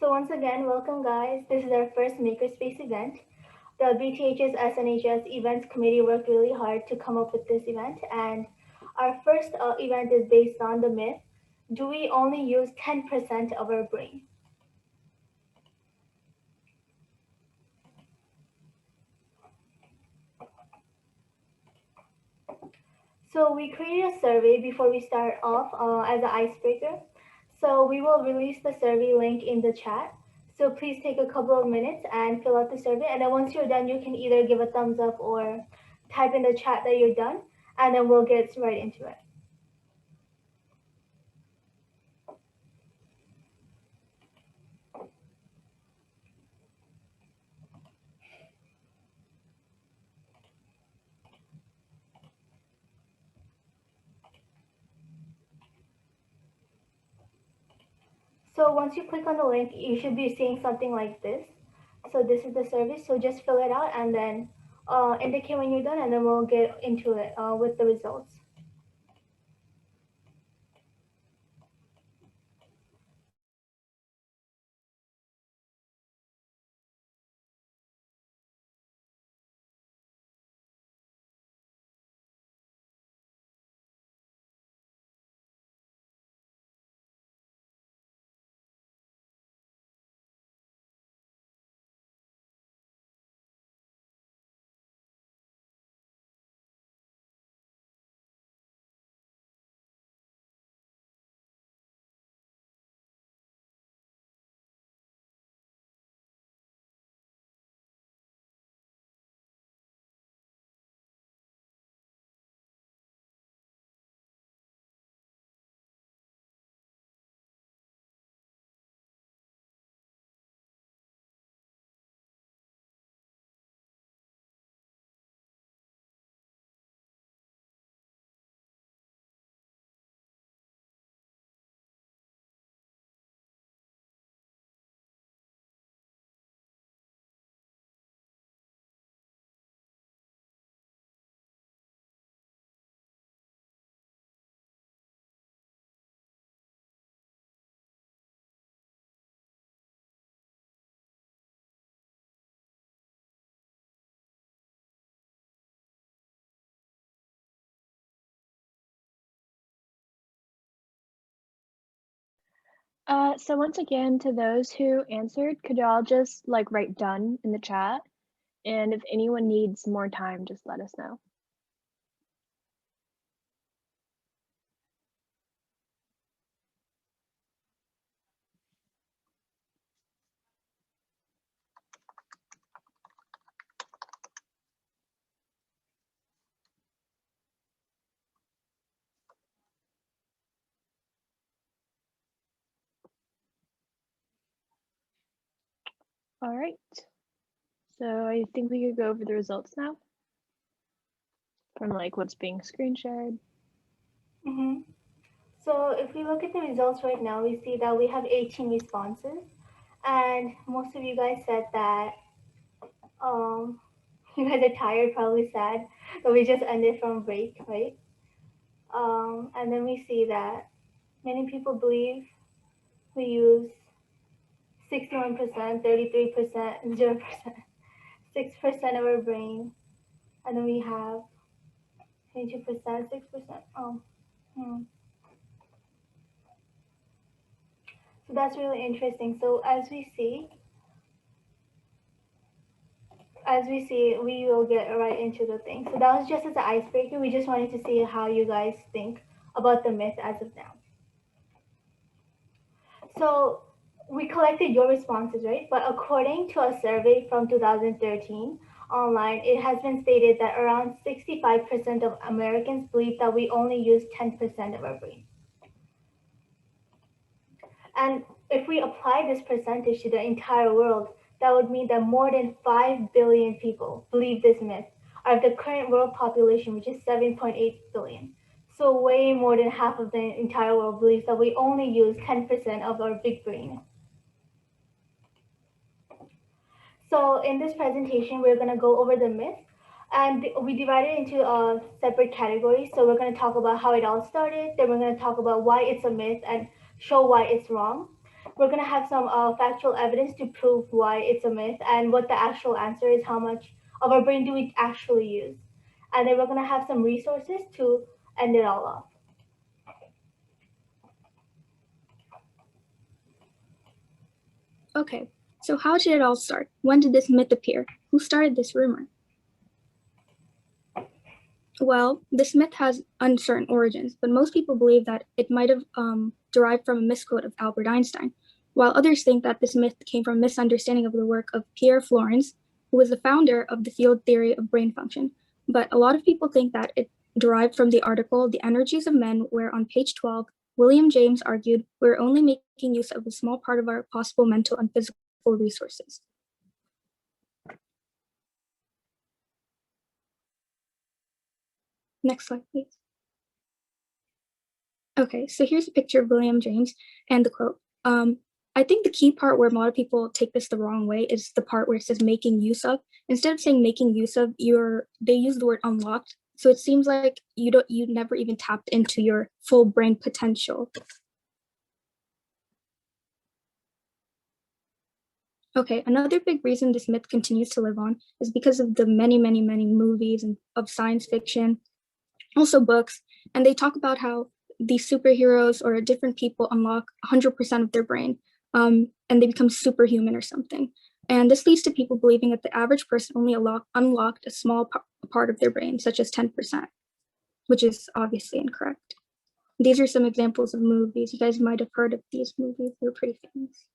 So once again, welcome guys. This is our first Makerspace event. The BTH's SNHS Events Committee worked really hard to come up with this event, and our first event is based on the myth, do we only use 10% of our brain? So we created a survey before we start off as an icebreaker. So we will release the survey link in the chat. So please take a couple of minutes and fill out the survey. And then once you're done, you can either give a thumbs up or type in the chat that you're done, and then we'll get right into it. So once you click on the link, you should be seeing something like this. So this is the survey. So just fill it out and then indicate when you're done, and then we'll get into it with the results. So once again, to those who answered, could y'all just write done in the chat? And if anyone needs more time, just let us know. All right. So I think we could go over the results now from what's being screen shared. So if we look at the results right now, we see that we have 18 responses, and most of you guys said that you guys are tired, probably sad, but we just ended from break, right? And then we see that many people believe we use 61%, 33%, 0%, 6% of our brain, and then we have 22%, 6%. So that's really interesting. So as we see, we will get right into the thing. So that was just as an icebreaker. We just wanted to see how you guys think about the myth as of now. So we collected your responses, right? But according to a survey from 2013 online, it has been stated that around 65% of Americans believe that we only use 10% of our brain. And if we apply this percentage to the entire world, that would mean that more than 5 billion people believe this myth out of the current world population, which is 7.8 billion. So way more than half of the entire world believes that we only use 10% of our big brain. So in this presentation, we're going to go over the myth, and we divide it into separate categories. So we're going to talk about how it all started, then we're going to talk about why it's a myth and show why it's wrong. We're going to have some factual evidence to prove why it's a myth and what the actual answer is, how much of our brain do we actually use. And then we're going to have some resources to end it all off. Okay, so how did it all start? When did this myth appear? Who started this rumor? Well, this myth has uncertain origins, but most people believe that it might have derived from a misquote of Albert Einstein, while others think that this myth came from a misunderstanding of the work of Pierre Florence, who was the founder of the field theory of brain function. But a lot of people think that it derived from the article The Energies of Men, where on page 12, William James argued we're only making use of a small part of our possible mental and physical resources. Next slide, please. Okay, so here's a picture of William James and the quote. I think the key part where a lot of people take this the wrong way is the part where it says making use of. Instead of saying making use of, they use the word unlocked. So it seems like you never even tapped into your full brain potential. Okay, another big reason this myth continues to live on is because of the many, many, many movies and of science fiction, also books, and they talk about how these superheroes or different people unlock 100% of their brain, and they become superhuman or something. And this leads to people believing that the average person only unlocked a small part of their brain, such as 10%, which is obviously incorrect. These are some examples of movies. You guys might have heard of these movies. They're pretty famous.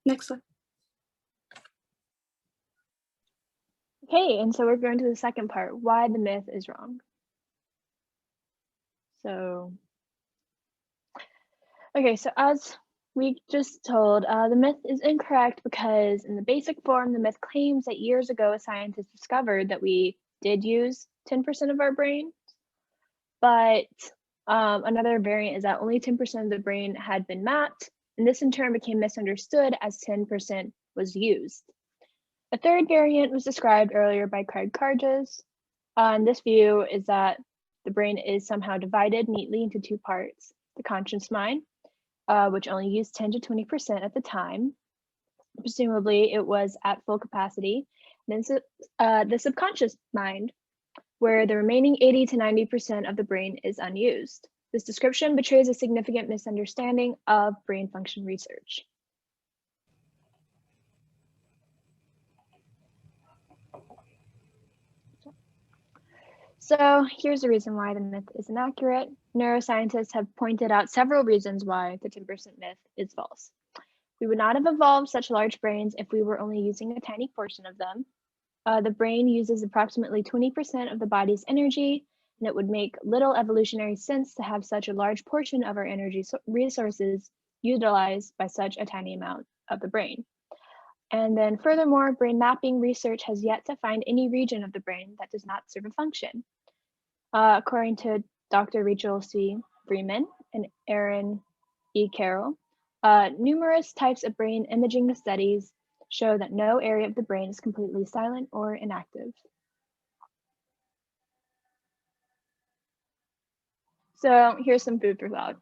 Next slide. Okay, and so we're going to the second part, why the myth is wrong. So, okay, so as we just told, the myth is incorrect because in the basic form, the myth claims that years ago, a scientist discovered that we did use 10% of our brain, but another variant is that only 10% of the brain had been mapped, and this in turn became misunderstood as 10% was used. A third variant was described earlier by Craig Carges. And this view is that the brain is somehow divided neatly into two parts, the conscious mind, which only used 10 to 20% at the time. Presumably it was at full capacity. And then the subconscious mind, where the remaining 80 to 90% of the brain is unused. This description betrays a significant misunderstanding of brain function research. So here's the reason why the myth is inaccurate. Neuroscientists have pointed out several reasons why the 10% myth is false. We would not have evolved such large brains if we were only using a tiny portion of them. The brain uses approximately 20% of the body's energy, and it would make little evolutionary sense to have such a large portion of our energy resources utilized by such a tiny amount of the brain. And then furthermore, brain mapping research has yet to find any region of the brain that does not serve a function. According to Dr. Rachel C. Freeman and Aaron E. Carroll, numerous types of brain imaging studies show that no area of the brain is completely silent or inactive. So here's some food for thought.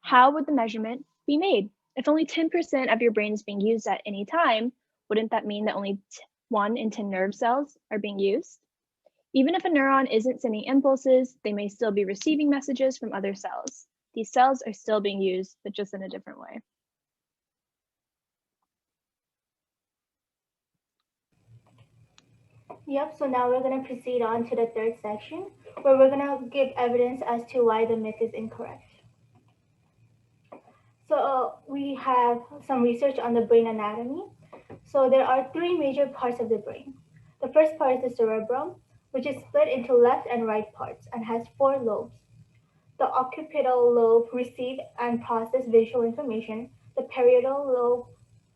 How would the measurement be made? If only 10% of your brain is being used at any time, wouldn't that mean that only 1 in 10 nerve cells are being used? Even if a neuron isn't sending impulses, they may still be receiving messages from other cells. These cells are still being used, but just in a different way. Yep, so now we're going to proceed on to the third section, where we're going to give evidence as to why the myth is incorrect. So we have some research on the brain anatomy. So there are 3 major parts of the brain. The first part is the cerebrum, which is split into left and right parts and has 4 lobes. The occipital lobe receives and processes visual information. The parietal lobe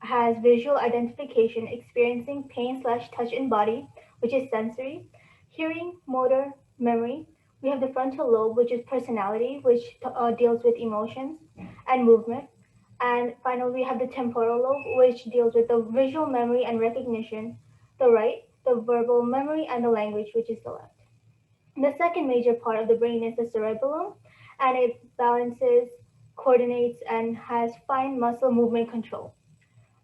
has visual identification, experiencing pain/touch in body, which is sensory, hearing, motor, memory. We have the frontal lobe, which is personality, which deals with emotions and movement. And finally, we have the temporal lobe, which deals with the visual memory and recognition. The right, the verbal memory, and the language, which is the left. The second major part of the brain is the cerebellum, and it balances, coordinates, and has fine muscle movement control.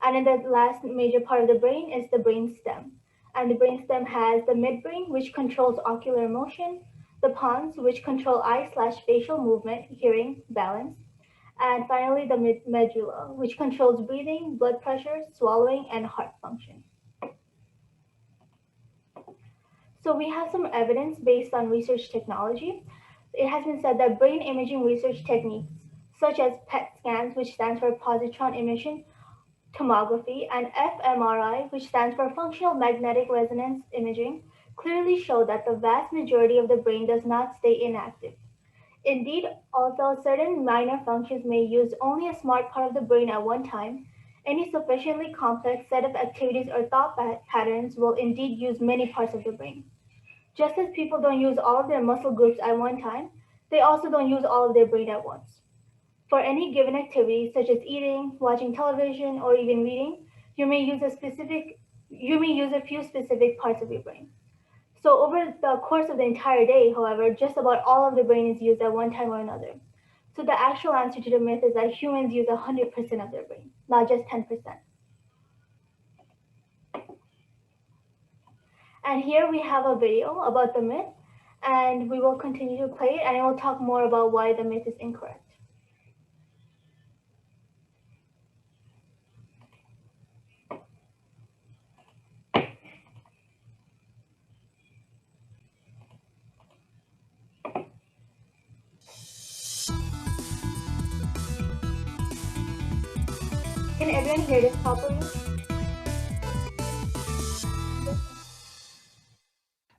And then the last major part of the brain is the brain stem. And the brain stem has the midbrain, which controls ocular motion, the pons, which control eye/facial movement, hearing, balance, and finally the medulla, which controls breathing, blood pressure, swallowing, and heart function. So we have some evidence based on research technology. It has been said that brain imaging research techniques, such as PET scans, which stands for positron emission tomography, and fMRI, which stands for functional magnetic resonance imaging, clearly show that the vast majority of the brain does not stay inactive. Indeed, although certain minor functions may use only a smart part of the brain at one time, any sufficiently complex set of activities or thought patterns will indeed use many parts of the brain. Just as people don't use all of their muscle groups at one time, they also don't use all of their brain at once. For any given activity, such as eating, watching television, or even reading, you may use a few specific parts of your brain. So over the course of the entire day, however, just about all of the brain is used at one time or another. So the actual answer to the myth is that humans use 100% of their brain, not just 10%. And here we have a video about the myth, and we will continue to play it, and I will talk more about why the myth is incorrect. Can everyone hear this properly?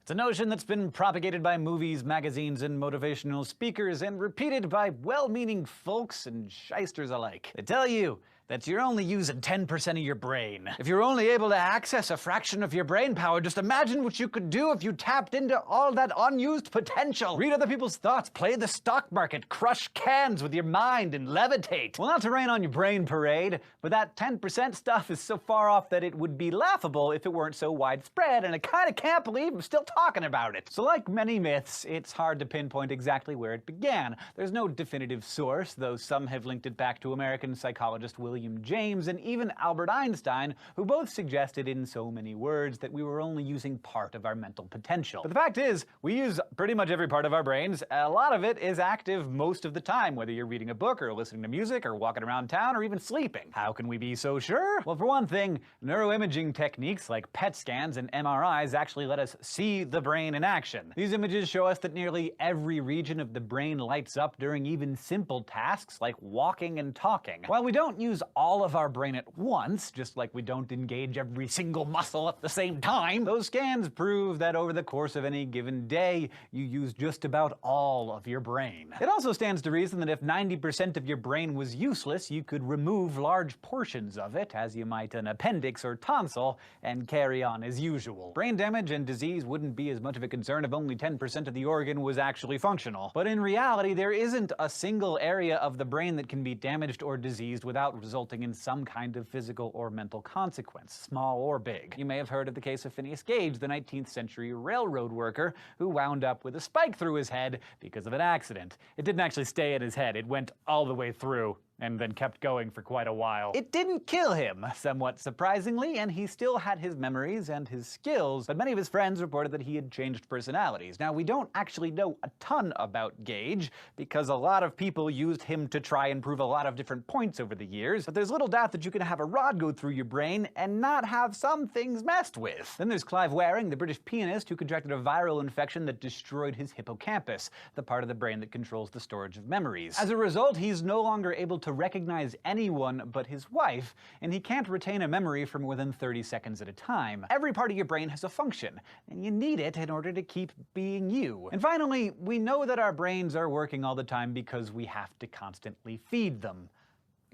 It's a notion that's been propagated by movies, magazines, and motivational speakers, and repeated by well-meaning folks and shysters alike. They tell you that you're only using 10% of your brain. If you're only able to access a fraction of your brain power, just imagine what you could do if you tapped into all that unused potential. Read other people's thoughts, play the stock market, crush cans with your mind, and levitate. Well, not to rain on your brain parade, but that 10% stuff is so far off that it would be laughable if it weren't so widespread, and I kinda can't believe I'm still talking about it. So like many myths, it's hard to pinpoint exactly where it began. There's no definitive source, though some have linked it back to American psychologist William James and even Albert Einstein, who both suggested in so many words that we were only using part of our mental potential. But the fact is, we use pretty much every part of our brains. A lot of it is active most of the time, whether you're reading a book or listening to music or walking around town or even sleeping. How can we be so sure? Well, for one thing, neuroimaging techniques like PET scans and MRIs actually let us see the brain in action. These images show us that nearly every region of the brain lights up during even simple tasks like walking and talking. While we don't use all of our brain at once, just like we don't engage every single muscle at the same time, those scans prove that over the course of any given day, you use just about all of your brain. It also stands to reason that if 90% of your brain was useless, you could remove large portions of it, as you might an appendix or tonsil, and carry on as usual. Brain damage and disease wouldn't be as much of a concern if only 10% of the organ was actually functional. But in reality, there isn't a single area of the brain that can be damaged or diseased without resulting in some kind of physical or mental consequence, small or big. You may have heard of the case of Phineas Gage, the 19th century railroad worker who wound up with a spike through his head because of an accident. It didn't actually stay in his head, it went all the way through and then kept going for quite a while. It didn't kill him, somewhat surprisingly, and he still had his memories and his skills, but many of his friends reported that he had changed personalities. Now, we don't actually know a ton about Gage, because a lot of people used him to try and prove a lot of different points over the years, but there's little doubt that you can have a rod go through your brain and not have some things messed with. Then there's Clive Waring, the British pianist who contracted a viral infection that destroyed his hippocampus, the part of the brain that controls the storage of memories. As a result, he's no longer able to recognize anyone but his wife, and he can't retain a memory for more than 30 seconds at a time. Every part of your brain has a function, and you need it in order to keep being you. And finally, we know that our brains are working all the time because we have to constantly feed them.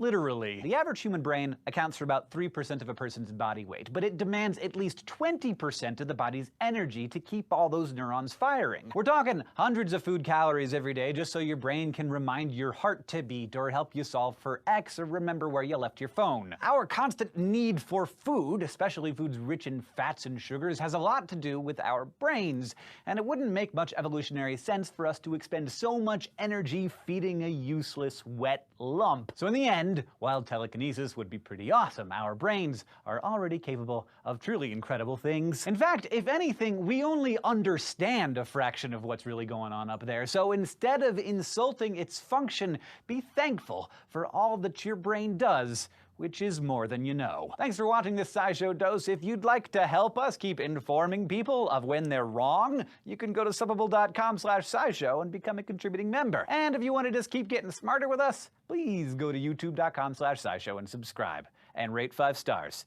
literally. The average human brain accounts for about 3% of a person's body weight, but it demands at least 20% of the body's energy to keep all those neurons firing. We're talking hundreds of food calories every day just so your brain can remind your heart to beat or help you solve for X or remember where you left your phone. Our constant need for food, especially foods rich in fats and sugars, has a lot to do with our brains, and it wouldn't make much evolutionary sense for us to expend so much energy feeding a useless wet lump. So in the end, while telekinesis would be pretty awesome, our brains are already capable of truly incredible things. In fact, if anything, we only understand a fraction of what's really going on up there. So instead of insulting its function, be thankful for all that your brain does, which is more than you know. Thanks for watching this SciShow Dose. If you'd like to help us keep informing people of when they're wrong, you can go to subbable.com/scishow and become a contributing member. And if you want to just keep getting smarter with us, please go to youtube.com/scishow and subscribe and rate 5 stars.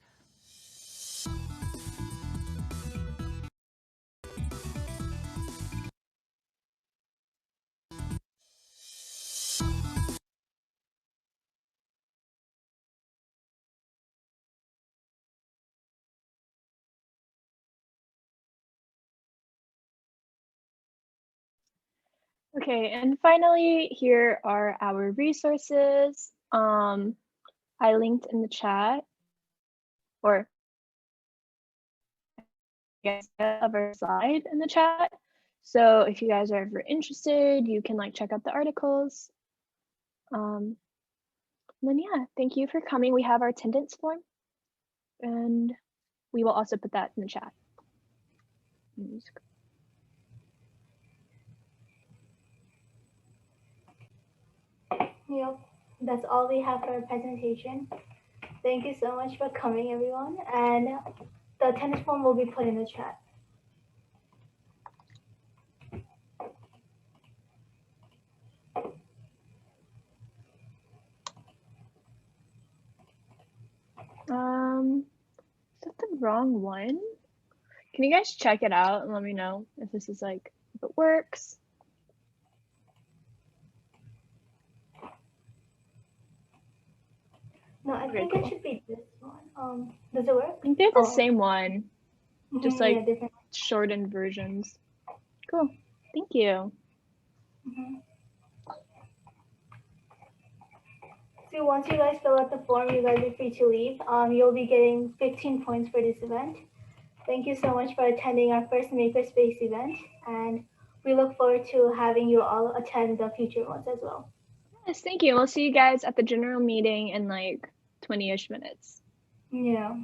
Okay, and finally, here are our resources. I linked in the chat, or I guess of our slide in the chat. So if you guys are ever interested, you can check out the articles. And then yeah, thank you for coming. We have our attendance form, and we will also put that in the chat. Yep, that's all we have for our presentation. Thank you so much for coming, everyone. And the attendance form will be put in the chat. Is that the wrong one? Can you guys check it out and let me know if this is if it works? No, I think it should be this one. Does it work? I think they're the same one, just yeah, different. shortened versions. Cool. Thank you. So once you guys fill out the form, you guys are free to leave. You'll be getting 15 points for this event. Thank you so much for attending our first Makerspace event, and we look forward to having you all attend the future ones as well. Yes, thank you. We'll see you guys at the general meeting in 20-ish minutes. Yeah.